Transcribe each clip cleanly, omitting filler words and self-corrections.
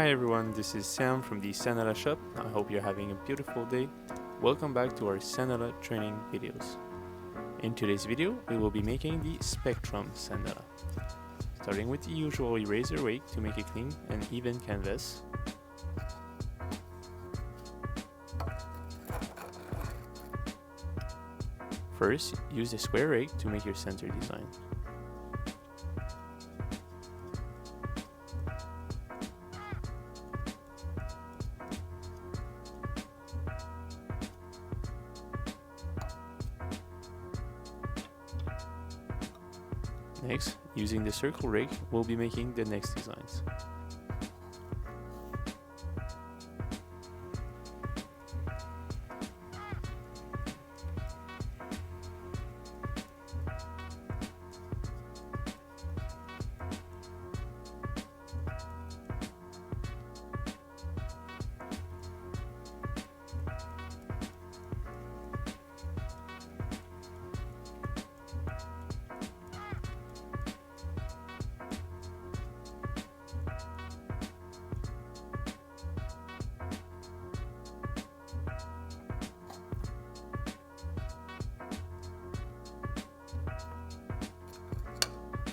Hi everyone, this is Sam from the Sandalas shop. I hope you're having a beautiful day. Welcome back to our Sandalas training videos. In today's video, we will be making the Spectrum Sandala. Starting with the usual eraser rake to make a clean and even canvas. First, use the square rake to make your center design. Next, using the circle rake, we'll be making the next designs.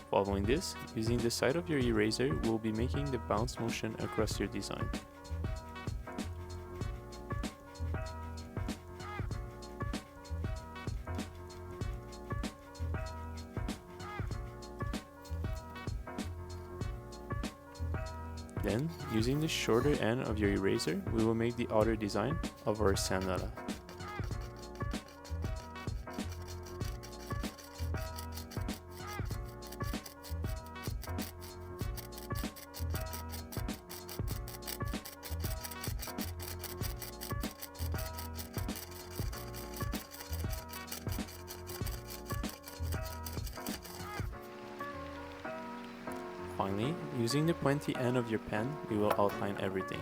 Following this, using the side of your eraser, we'll be making the bounce motion across your design. Then, using the shorter end of your eraser, we will make the outer design of our sandala. Finally, using the pointy end of your pen, we will outline everything.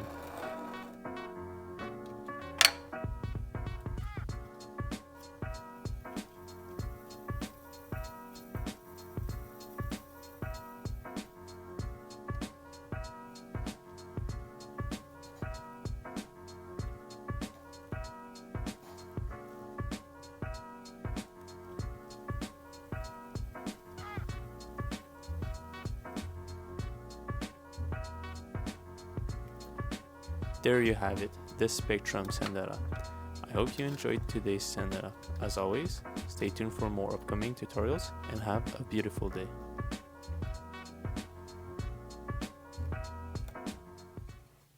There you have it, the Spectrum Sandala. I hope you enjoyed today's Sandala. As always, stay tuned for more upcoming tutorials and have a beautiful day.